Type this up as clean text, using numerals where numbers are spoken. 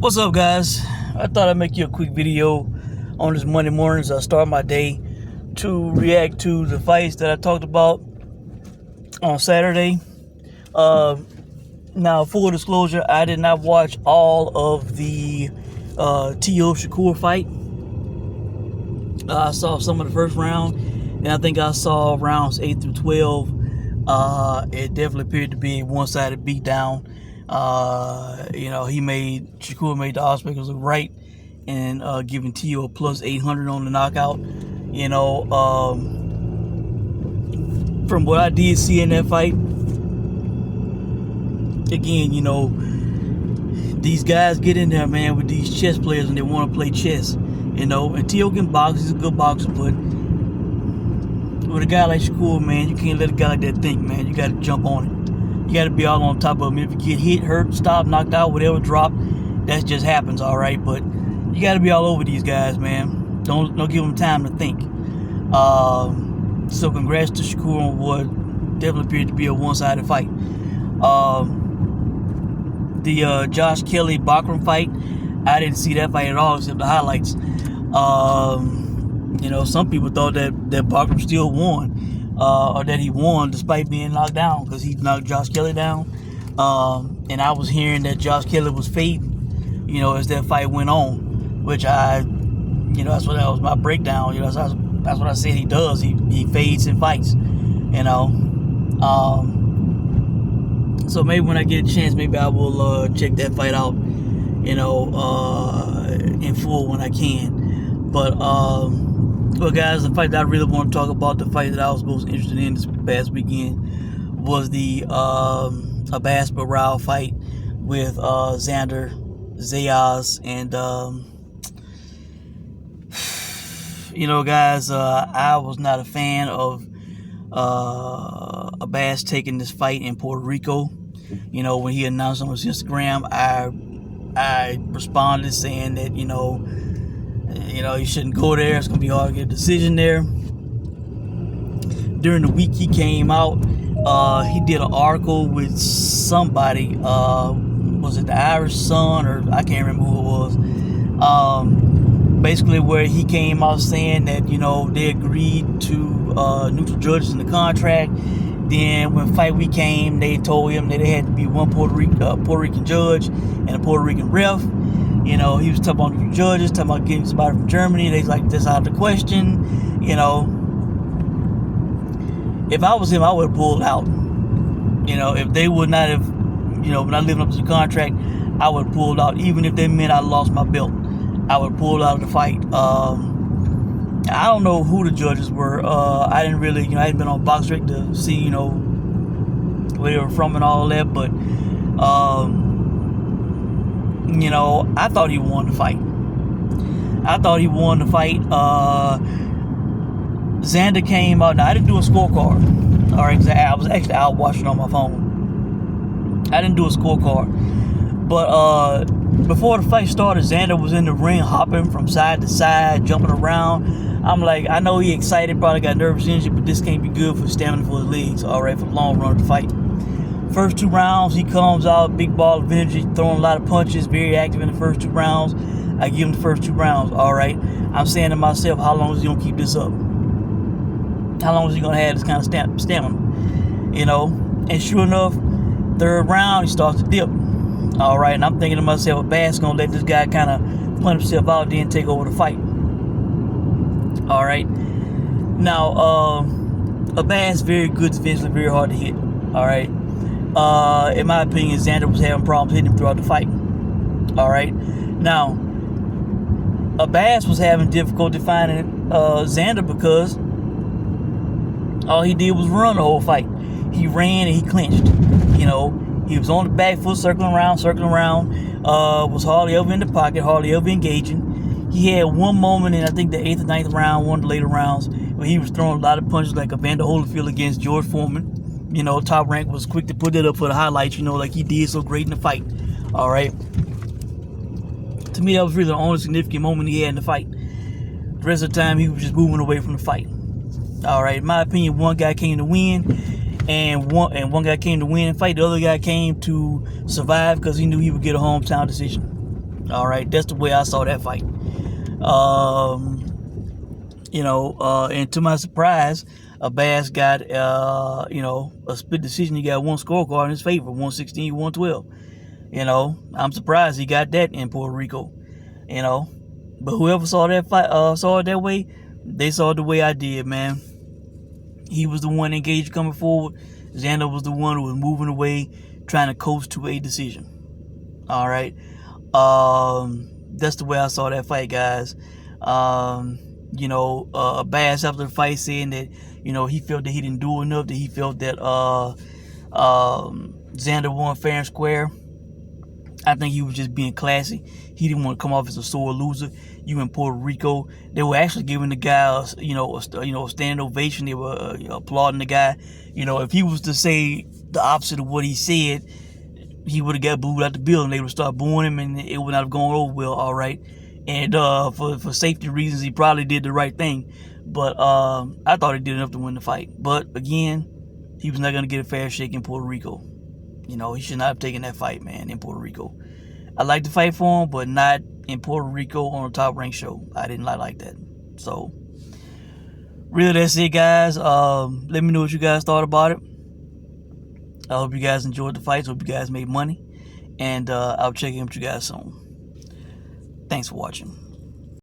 What's up, guys? I thought I'd make you a quick video on this Monday morning as I start my day to react to the fights that I talked about on Saturday. Now, full disclosure, I did not watch all of the T.O. Shakur fight. I saw some of the first round, and I think I saw rounds 8 through 12. It definitely appeared to be a one-sided beatdown. Shakur made the odds makers look right and giving T.O. plus 800 on the knockout. From what I did see in that fight, again, these guys get in there, man, with these chess players and they want to play chess, and T.O. can box, he's a good boxer, but with a guy like Shakur, man, you can't let a guy like that think, man. You got to jump on it. You got to be all on top of him. If you get hit, hurt, stopped, knocked out, whatever, dropped, that just happens, all right? But you got to be all over these guys, man. Don't give them time to think. So congrats to Shakur on what definitely appeared to be a one-sided fight. The Josh Kelly Bakhram fight, I didn't see that fight at all except the highlights. Some people thought that Bakhram still won. Or that he won despite being knocked down, because he knocked Josh Kelly down. And I was hearing that Josh Kelly was fading, as that fight went on, which that was my breakdown. That's what I said he does. He fades and fights, So maybe when I get a chance, maybe I will check that fight out, in full when I can. But guys, the fight that I really want to talk about, the fight that I was most interested in this past weekend, was the Abass fight with Xander, and guys, I was not a fan of Abass taking this fight in Puerto Rico. When he announced on his Instagram, I responded saying that you shouldn't go there. It's gonna be hard to get a decision there. During the week he came out, he did an article with somebody. Was it the Irish Sun, or I can't remember who it was. Basically, where he came out saying that they agreed to neutral judges in the contract. Then when fight week came, they told him that they had to be one Puerto Rican judge and a Puerto Rican ref. He was talking about the judges, talking about getting somebody from Germany. They was like, that's out of the question. If I was him, I would have pulled out. If they would not have, not living up to the contract, I would have pulled out. Even if they meant I lost my belt, I would have pulled out of the fight. I don't know who the judges were. I didn't really, I hadn't been on BoxRec to see, where they were from and all that, but, I thought he won the fight. Xander came out. Now, I didn't do a scorecard. All right, because I was actually out watching on my phone. I didn't do a scorecard. But before the fight started, Xander was in the ring hopping from side to side, jumping around. I'm like, I know he excited, probably got nervous energy, but this can't be good for stamina for his legs, all right, for the long run of the fight. First 2 rounds, he comes out, big ball of energy, throwing a lot of punches, very active in the first 2 rounds. I give him the first 2 rounds, all right. I'm saying to myself, how long is he going to keep this up? How long is he going to have this kind of stamina? And sure enough, 3rd round, he starts to dip, all right. And I'm thinking to myself, Abass going to let this guy kind of punt himself out, then take over the fight, all right. Now, Abass, very good defensively, very hard to hit, all right. In my opinion, Xander was having problems hitting him throughout the fight. All right. Now, Abass was having difficulty finding Xander because all he did was run the whole fight. He ran and he clinched. He was on the back foot, circling around, was hardly ever in the pocket, hardly ever engaging. He had one moment in, I think, the 8th or 9th round, one of the later rounds, where he was throwing a lot of punches like Evander Holyfield against George Foreman. Top Rank was quick to put it up for the highlights, like he did so great in the fight. All right. To me, that was really the only significant moment he had in the fight. The rest of the time, he was just moving away from the fight. All right. In my opinion, one guy came to win, and one guy came to win and fight. The other guy came to survive because he knew he would get a hometown decision. All right, that's the way I saw that fight. And to my surprise, Abass got a split decision. He got one scorecard in his favor, 116-112. I'm surprised he got that in Puerto Rico. But whoever saw that fight, saw it that way, they saw it the way I did, man. He was the one engaged coming forward. Xander was the one who was moving away, trying to coast to a decision. All right. That's the way I saw that fight, guys. Abass after the fight saying that, he felt that he didn't do enough, that he felt that Xander won fair and square. I think he was just being classy. He didn't want to come off as a sore loser. You in Puerto Rico, they were actually giving the guy, a standing ovation. They were applauding the guy. If he was to say the opposite of what he said, he would have got booed out the building. They would start booing him, and it would not have gone over well. All right, and for safety reasons, he probably did the right thing. But I thought he did enough to win the fight. But again, he was not going to get a fair shake in Puerto Rico. He should not have taken that fight, man, in Puerto Rico. I like to fight for him, but not in Puerto Rico on a top ranked show. I didn't like that. So, really, that's it, guys. Let me know what you guys thought about it. I hope you guys enjoyed the fights. Hope you guys made money. And I'll check in with you guys soon. Thanks for watching.